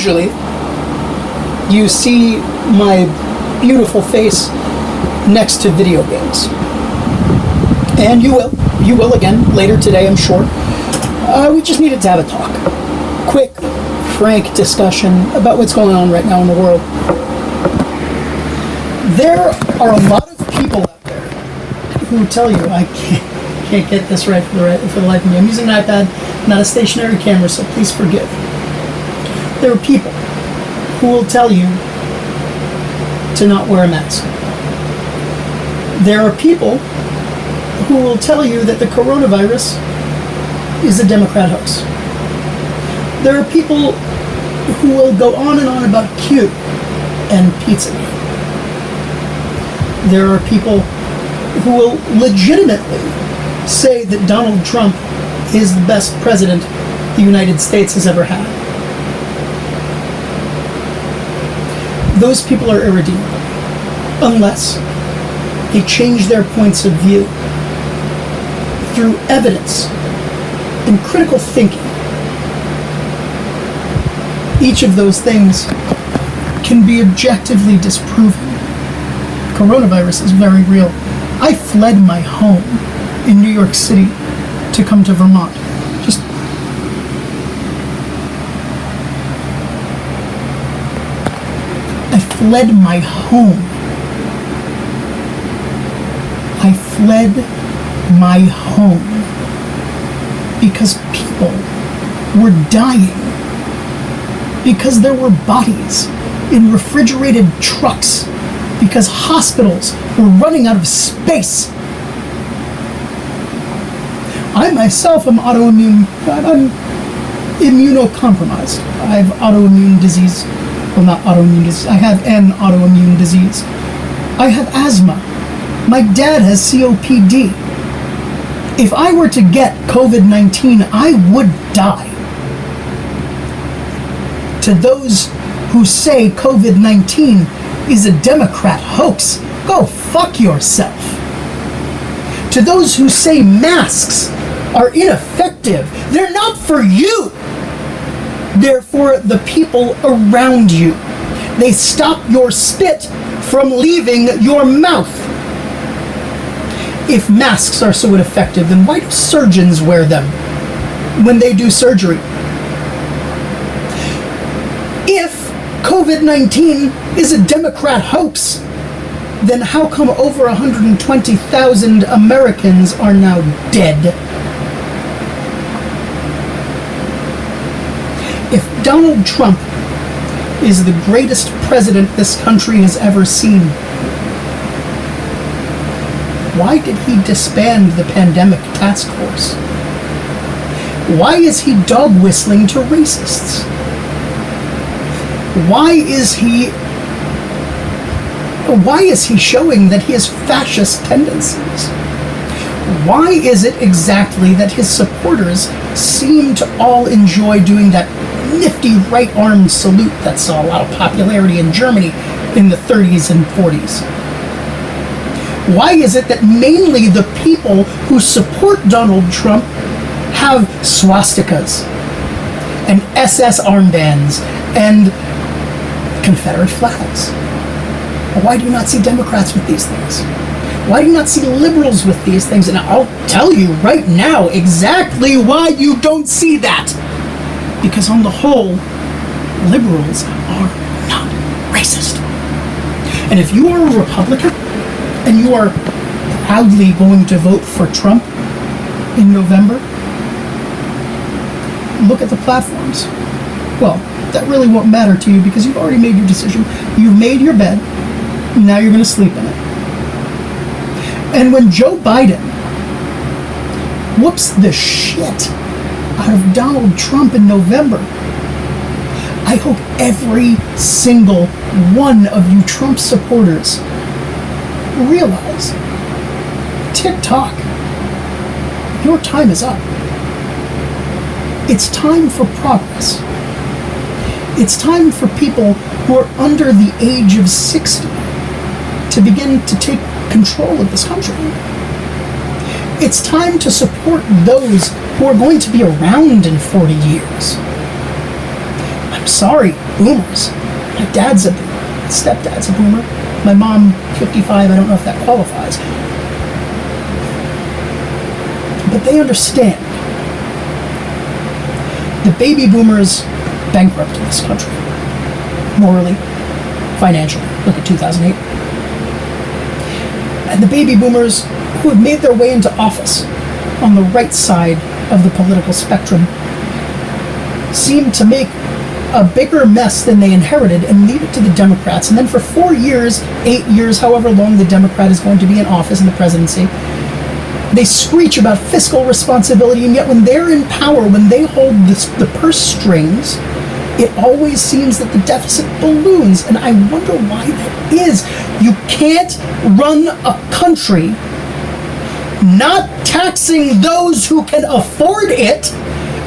usually you see my beautiful face next to video games. And you will again later today, I'm sure. We just needed to have a talk. Quick, frank discussion about what's going on right now in the world. There are a lot of people out there who tell you, I can't get this right for the life of me. I'm using an iPad, not a stationary camera, so please forgive. There are people who will tell you to not wear a mask. There are people who will tell you that the coronavirus is a Democrat hoax. There are people who will go on and on about Q and Pizzagate. There are people who will legitimately say that Donald Trump is the best president the United States has ever had. Those people are irredeemable unless they change their points of view through evidence and critical thinking. Each of those things can be objectively disproven. Coronavirus is very real. I fled my home in New York City to come to Vermont. I fled my home. I fled my home because people were dying, because there were bodies in refrigerated trucks, because hospitals were running out of space. I myself am I'm immunocompromised. I have autoimmune disease. Well, not autoimmune disease. I have an autoimmune disease. I have asthma. My dad has COPD. If I were to get COVID-19, I would die. To those who say COVID-19 is a Democrat hoax, go fuck yourself. To those who say masks are ineffective, they're not for you. They're for the people around you. They stop your spit from leaving your mouth. If masks are so ineffective, then why do surgeons wear them when they do surgery? If COVID-19 is a Democrat hoax, then how come over 120,000 Americans are now dead? If Donald Trump is the greatest president this country has ever seen, why did he disband the pandemic task force? Why is he dog whistling to racists? Why is he showing that he has fascist tendencies? Why is it exactly that his supporters seem to all enjoy doing that nifty right arm salute that saw a lot of popularity in Germany in the 30s and 40s? Why is it that mainly the people who support Donald Trump have swastikas and SS armbands and Confederate flags? Why do you not see Democrats with these things? Why do you not see liberals with these things? And I'll tell you right now exactly why you don't see that. Because on the whole, liberals are not racist. And if you are a Republican and you are proudly going to vote for Trump in November, look at the platforms. Well, that really won't matter to you because you've already made your decision. You've made your bed. Now you're going to sleep in it. And when Joe Biden whoops the shit out of Donald Trump in November, I hope every single one of you Trump supporters realize, TikTok, your time is up. It's time for progress. It's time for people who are under the age of 60 to begin to take control of this country. It's time to support those who are going to be around in 40 years. I'm Sorry, boomers. My dad's a boomer. My stepdad's a boomer. My mom, 55, I don't know if that qualifies. But they understand. The baby boomers bankrupted this country. Morally, financially. Look at 2008. And the baby boomers who have made their way into office on the right side of the political spectrum seem to make a bigger mess than they inherited and leave it to the Democrats. And then for 4 years, 8 years, however long the Democrat is going to be in office in the presidency, they screech about fiscal responsibility, and yet when they're in power, when they hold the purse strings, it always seems that the deficit balloons, and I wonder why that is. You can't run a country not taxing those who can afford it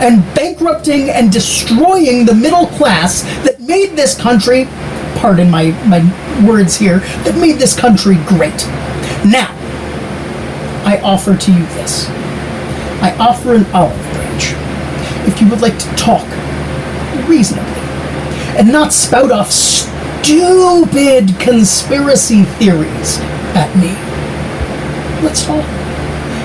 and bankrupting and destroying the middle class that made this country, pardon my words here, that made this country great. Now, I offer to you this. I offer an olive branch. If you would like to talk reasonably and not spout off stupid conspiracy theories at me, let's talk.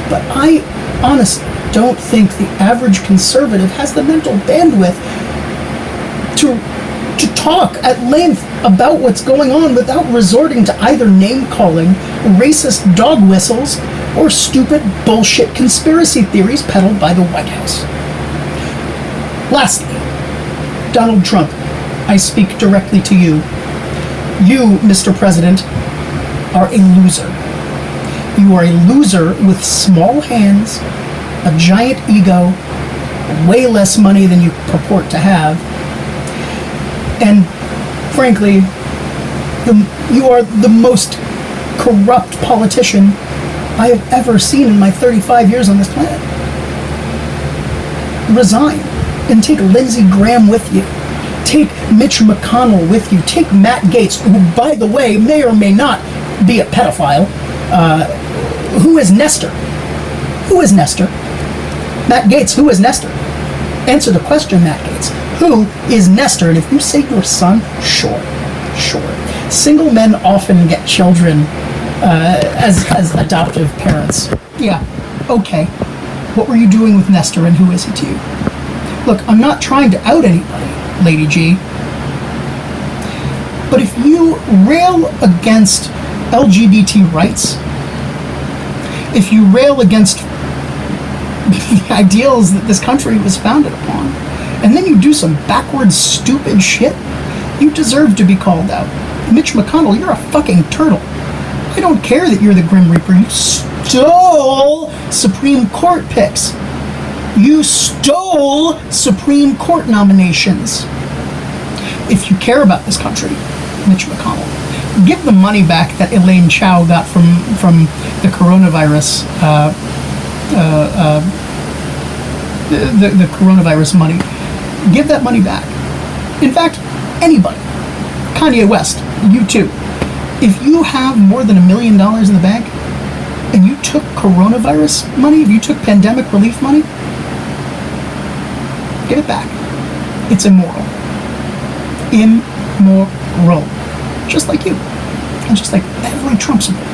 But I honestly don't think the average conservative has the mental bandwidth to talk at length about what's going on without resorting to either name-calling, racist dog whistles, or stupid bullshit conspiracy theories peddled by the White House. Lastly, Donald Trump, I speak directly to you. You, Mr. President, are a loser. You are a loser with small hands, a giant ego, way less money than you purport to have, and frankly, you are the most corrupt politician I have ever seen in my 35 years on this planet. Resign and take Lindsey Graham with you. Take Mitch McConnell with you. Take Matt Gaetz, who, by the way, may or may not be a pedophile. Who is Nestor? Who is Nestor? Matt Gaetz, who is Nestor? Answer the question, Matt Gaetz. Who is Nestor? And if you say your son, sure. Single men often get children as adoptive parents. Yeah, okay. What were you doing with Nestor, and who is he to you? Look, I'm not trying to out anybody, Lady G. But if you rail against LGBT rights, if you rail against the ideals that this country was founded upon, and then you do some backwards, stupid shit, you deserve to be called out. Mitch McConnell, you're a fucking turtle. I don't care that you're the Grim Reaper. You stole Supreme Court picks. You stole Supreme Court nominations. If you care about this country, Mitch McConnell, give the money back that Elaine Chao got from the coronavirus, the coronavirus money. Give that money back. In fact, anybody. Kanye West, you too. If you have more than $1 million in the bank, and you took coronavirus money, if you took pandemic relief money, give it back. It's immoral. Immoral. Just like you. And just like every Trump supporter.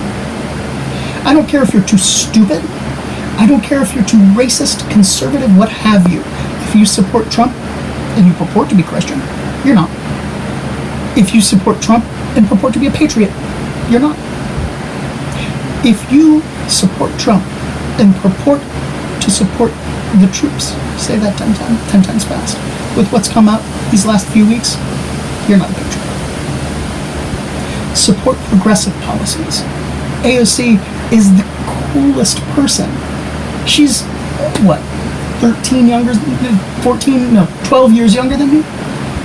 I don't care if you're too stupid. I don't care if you're too racist, conservative, what have you. If you support Trump and you purport to be Christian, you're not. If you support Trump and purport to be a patriot, you're not. If you support Trump and purport to support the troops, say that 10 times fast, with what's come out these last few weeks, you're not a patriot. Support progressive policies. AOC is the coolest person. She's, what, 12 years younger than me?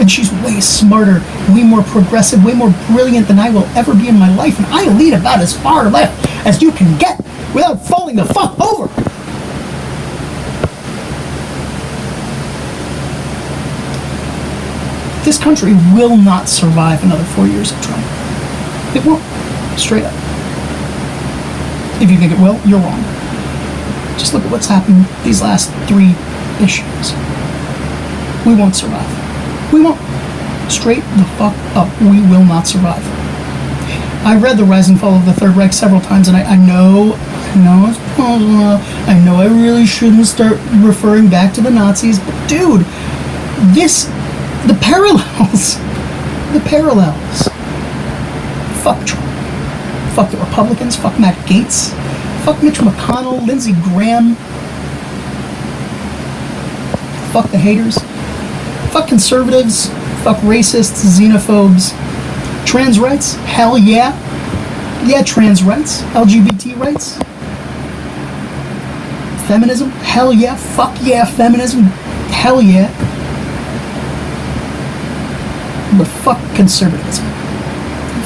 And she's way smarter, way more progressive, way more brilliant than I will ever be in my life. And I lean about as far left as you can get without falling the fuck over. This country will not survive another 4 years of Trump. It won't. Straight up. If you think it will, you're wrong. Just look at what's happened these last 3 issues. We won't survive. We won't. Straight the fuck up. We will not survive. I read The Rise and Fall of the Third Reich several times, and I know it's possible. I know I really shouldn't start referring back to the Nazis, but dude, the parallels. Fuck Trump. Fuck the Republicans. Fuck Matt Gaetz. Fuck Mitch McConnell, Lindsey Graham. Fuck the haters. Fuck conservatives. Fuck racists, xenophobes. Trans rights? Hell yeah. Yeah, trans rights. LGBT rights. Feminism? Hell yeah. Fuck yeah, feminism. Hell yeah. But fuck conservatism.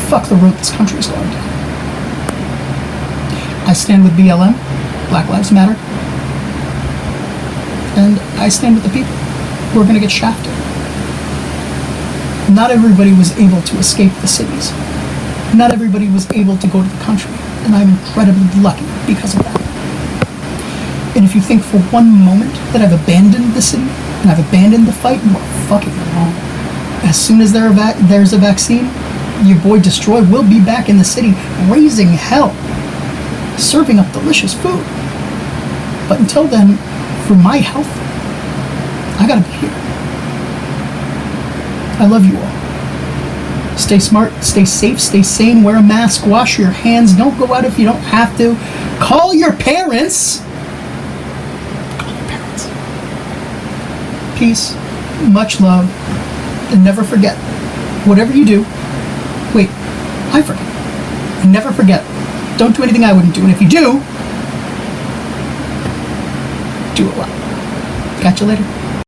Fuck the road this country is going down. I stand with BLM, Black Lives Matter, and I stand with the people who are going to get shafted. Not everybody was able to escape the cities. Not everybody was able to go to the country, and I'm incredibly lucky because of that. And if you think for one moment that I've abandoned the city and I've abandoned the fight, you are fucking wrong. As soon as there's a vaccine, your boy Destroy will be back in the city, raising hell, serving up delicious food. But until then, for my health, I gotta be here. I love you all. Stay smart, stay safe, stay sane, wear a mask, wash your hands, don't go out if you don't have to. Call your parents. Call your parents. Peace, much love, and never forget, whatever you do, wait, I forget. Never forget, don't do anything I wouldn't do, and if you do it well. Catch you later.